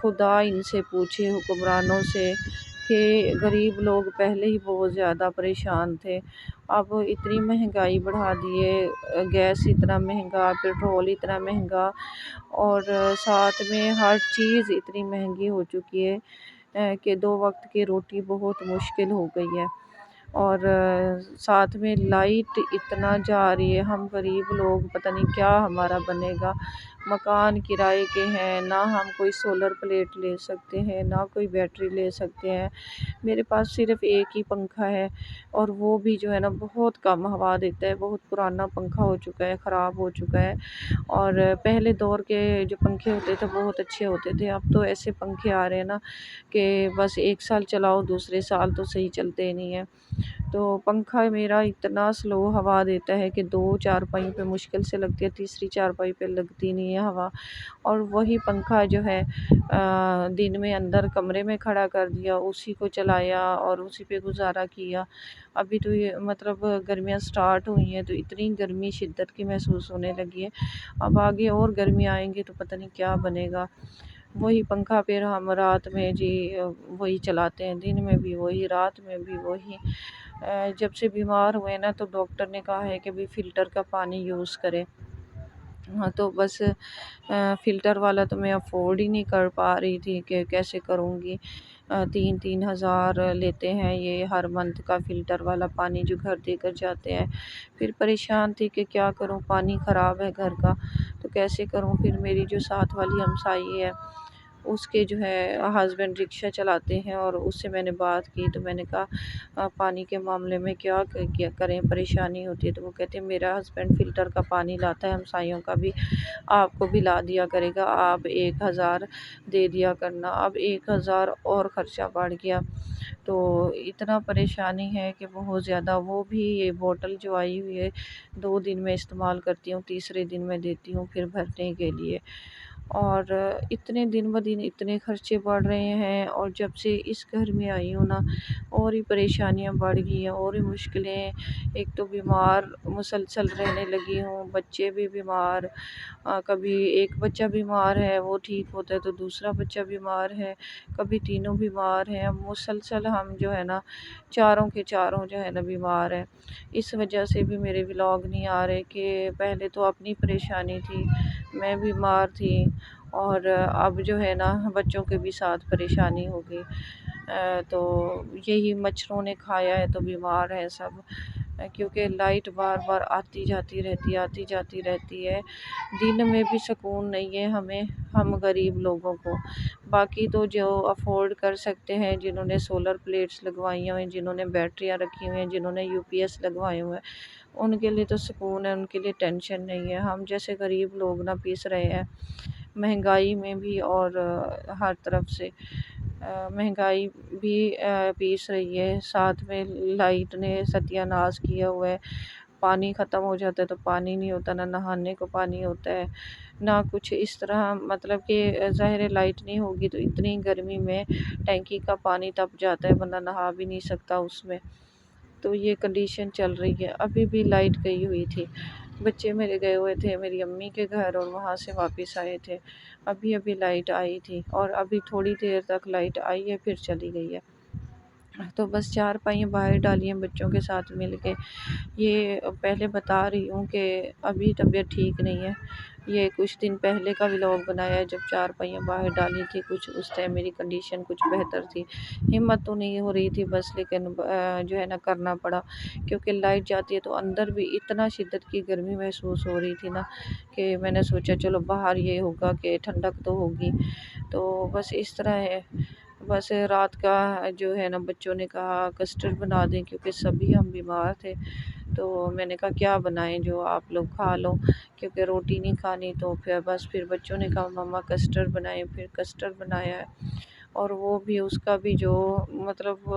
خدا ان سے پوچھے حکمرانوں سے کہ غریب لوگ پہلے ہی بہت زیادہ پریشان تھے، اب اتنی مہنگائی بڑھا دیے، گیس اتنا مہنگا، پیٹرول اتنا مہنگا، اور ساتھ میں ہر چیز اتنی مہنگی ہو چکی ہے کہ 2 وقت کی روٹی بہت مشکل ہو گئی ہے، اور ساتھ میں لائٹ اتنا جا رہی ہے، ہم غریب لوگ پتہ نہیں کیا ہمارا بنے گا، مکان کرائے کے ہیں، نہ ہم کوئی سولر پلیٹ لے سکتے ہیں، نہ کوئی بیٹری لے سکتے ہیں، میرے پاس صرف ایک ہی پنکھا ہے، اور وہ بھی جو ہے نا بہت کم ہوا دیتا ہے، بہت پرانا پنکھا ہو چکا ہے، خراب ہو چکا ہے، اور پہلے دور کے جو پنکھے ہوتے تھے بہت اچھے ہوتے تھے، اب تو ایسے پنکھے آ رہے ہیں نا کہ بس 1 سال چلاؤ دوسرے سال تو صحیح چلتے نہیں ہیں، تو پنکھا میرا اتنا سلو ہوا دیتا ہے کہ 2 چارپائی پہ مشکل سے لگتی ہے، تیسری چارپائی پہ لگتی نہیں ہے ہوا، اور وہی پنکھا جو ہے دن میں اندر کمرے میں کھڑا کر دیا، اسی کو چلایا اور اسی پہ گزارا کیا۔ ابھی تو یہ مطلب گرمیاں سٹارٹ ہوئی ہیں تو اتنی گرمی شدت کی محسوس ہونے لگی ہے، اب آگے اور گرمی آئیں گی تو پتہ نہیں کیا بنے گا۔ وہی پنکھا پھر ہم رات میں جی وہی چلاتے ہیں، دن میں بھی وہی، رات میں بھی وہی۔ جب سے بیمار ہوئے نا تو ڈاکٹر نے کہا ہے کہ بھی فلٹر کا پانی یوز کرے، ہاں تو بس فلٹر والا تو میں افورڈ ہی نہیں کر پا رہی تھی کہ کیسے کروں گی، 3,000 لیتے ہیں یہ ہر منتھ کا فلٹر والا پانی جو گھر دے کر جاتے ہیں، پھر پریشان تھی کہ کیا کروں، پانی خراب ہے گھر کا تو کیسے کروں۔ پھر میری جو ساتھ والی ہمسائی ہے اس کے جو ہے ہسبینڈ رکشہ چلاتے ہیں، اور اس سے میں نے بات کی تو میں نے کہا پانی کے معاملے میں کیا کریں، پریشانی ہوتی ہے، تو وہ کہتے ہیں میرا ہسبینڈ فلٹر کا پانی لاتا ہے، ہمسائیوں کا بھی آپ کو بھی لا دیا کرے گا، آپ 1,000 دے دیا کرنا۔ اب 1,000 اور خرچہ بڑھ گیا، تو اتنا پریشانی ہے کہ بہت زیادہ۔ وہ بھی یہ بوٹل جو آئی ہوئی ہے 2 دن میں استعمال کرتی ہوں، تیسرے دن میں دیتی ہوں پھر بھرنے کے لیے، اور اتنے دن بہ دن اتنے خرچے بڑھ رہے ہیں، اور جب سے اس گھر میں آئی ہوں نا اور ہی پریشانیاں بڑھ گئی ہیں، اور ہی مشکلیں، ایک تو بیمار مسلسل رہنے لگی ہوں، بچے بھی بیمار، کبھی ایک بچہ بیمار ہے وہ ٹھیک ہوتا ہے تو دوسرا بچہ بیمار ہے، کبھی تینوں بیمار ہیں، مسلسل ہم جو ہے نا چاروں کے چاروں جو ہے نا بیمار ہیں۔ اس وجہ سے بھی میرے ولاگ نہیں آ رہے کہ پہلے تو اپنی پریشانی تھی، میں بیمار تھی، اور اب جو ہے نا بچوں کے بھی ساتھ پریشانی ہو گئی، تو یہی مچھروں نے کھایا ہے تو بیمار ہے سب، کیونکہ لائٹ بار بار آتی جاتی رہتی ہے، دن میں بھی سکون نہیں ہے ہمیں، ہم غریب لوگوں کو۔ باقی تو جو افورڈ کر سکتے ہیں، جنہوں نے سولر پلیٹس لگوائی ہوئی ہیں، جنہوں نے بیٹریاں رکھی ہوئی ہیں، جنہوں نے UPS لگوائے ہوئے ہیں، ان کے لیے تو سکون ہے، ان کے لیے ٹینشن نہیں ہے۔ ہم جیسے غریب لوگ نہ پیس رہے ہیں مہنگائی میں بھی، اور ہر طرف سے مہنگائی بھی پیس رہی ہے، ساتھ میں لائٹ نے ستیہ ناش کیا ہوا ہے، پانی ختم ہو جاتا ہے تو پانی نہیں ہوتا، نہ نہانے کو پانی ہوتا ہے، نہ کچھ اس طرح، مطلب کہ ظاہر لائٹ نہیں ہوگی تو اتنی گرمی میں ٹینکی کا پانی تپ جاتا ہے، بندہ نہا بھی نہیں سکتا اس میں، تو یہ کنڈیشن چل رہی ہے۔ ابھی بھی لائٹ گئی ہوئی تھی، بچے میرے گئے ہوئے تھے میری امی کے گھر اور وہاں سے واپس آئے تھے، ابھی لائٹ آئی تھی، اور ابھی تھوڑی دیر تک لائٹ آئی ہے پھر چلی گئی ہے، تو بس 4 پائیں باہر ڈالی ہیں بچوں کے ساتھ مل کے۔ یہ پہلے بتا رہی ہوں کہ ابھی طبیعت ٹھیک نہیں ہے، یہ کچھ دن پہلے کا ولاگ بنایا ہے جب 4 پائیں باہر ڈالی تھی، کچھ اس ٹائم میری کنڈیشن کچھ بہتر تھی، ہمت تو نہیں ہو رہی تھی بس، لیکن جو ہے نا کرنا پڑا، کیونکہ لائٹ جاتی ہے تو اندر بھی اتنا شدت کی گرمی محسوس ہو رہی تھی نا کہ میں نے سوچا چلو باہر یہ ہوگا کہ ٹھنڈک تو ہوگی، تو بس اس طرح ہے۔ بس رات کا جو ہے نا بچوں نے کہا کسٹرڈ بنا دیں، کیونکہ سبھی ہم بیمار تھے، تو میں نے کہا کیا بنائیں جو آپ لوگ کھا لو، کیونکہ روٹی نہیں کھانی، تو پھر بچوں نے کہا مما کسٹرڈ بنائیں، پھر کسٹرڈ بنایا ہے، اور وہ بھی اس کا بھی جو مطلب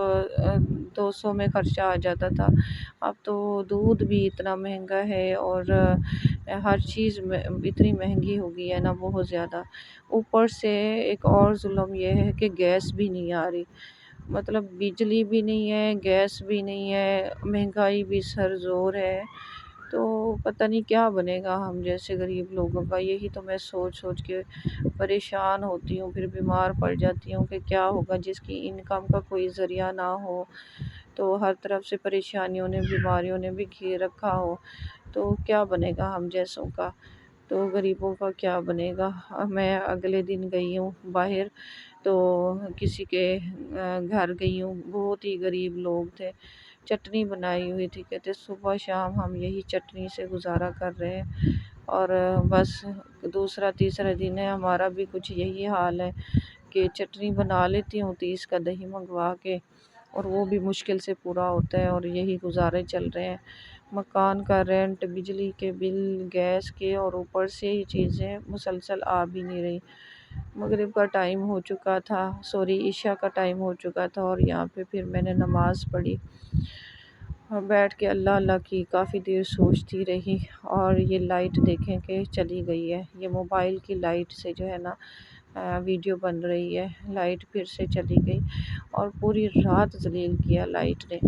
200 میں خرچہ آ جاتا تھا، اب تو دودھ بھی اتنا مہنگا ہے، اور ہر چیز اتنی مہنگی ہو گئی ہے نا بہت زیادہ، اوپر سے ایک اور ظلم یہ ہے کہ گیس بھی نہیں آ رہی، مطلب بجلی بھی نہیں ہے، گیس بھی نہیں ہے، مہنگائی بھی سر زور ہے، تو پتہ نہیں کیا بنے گا ہم جیسے غریب لوگوں کا، یہی تو میں سوچ سوچ کے پریشان ہوتی ہوں، پھر بیمار پڑ جاتی ہوں کہ کیا ہوگا جس کی انکم کا کوئی ذریعہ نہ ہو، تو ہر طرف سے پریشانیوں نے بیماریوں نے بھی گھیر رکھا ہو، تو کیا بنے گا ہم جیسوں کا، تو غریبوں کا کیا بنے گا۔ میں اگلے دن گئی ہوں باہر، تو کسی کے گھر گئی ہوں، بہت ہی غریب لوگ تھے، چٹنی بنائی ہوئی تھی، کہتے صبح شام ہم یہی چٹنی سے گزارا کر رہے ہیں، اور بس دوسرا تیسرا دن ہے ہمارا بھی کچھ یہی حال ہے کہ چٹنی بنا لیتی ہوں 30 کا دہی منگوا کے، اور وہ بھی مشکل سے پورا ہوتا ہے، اور یہی گزارے چل رہے ہیں۔ مکان کا رینٹ، بجلی کے بل، گیس کے، اور اوپر سے یہ چیزیں مسلسل آ بھی نہیں رہی۔ مغرب کا ٹائم ہو چکا تھا، عشاء کا ٹائم ہو چکا تھا، اور یہاں پہ پھر میں نے نماز پڑھی اور بیٹھ کے اللہ اللہ کی کافی دیر سوچتی رہی، اور یہ لائٹ دیکھیں کہ چلی گئی ہے، یہ موبائل کی لائٹ سے جو ہے نا ویڈیو بن رہی ہے، لائٹ پھر سے چلی گئی اور پوری رات ذلیل کیا لائٹ نے۔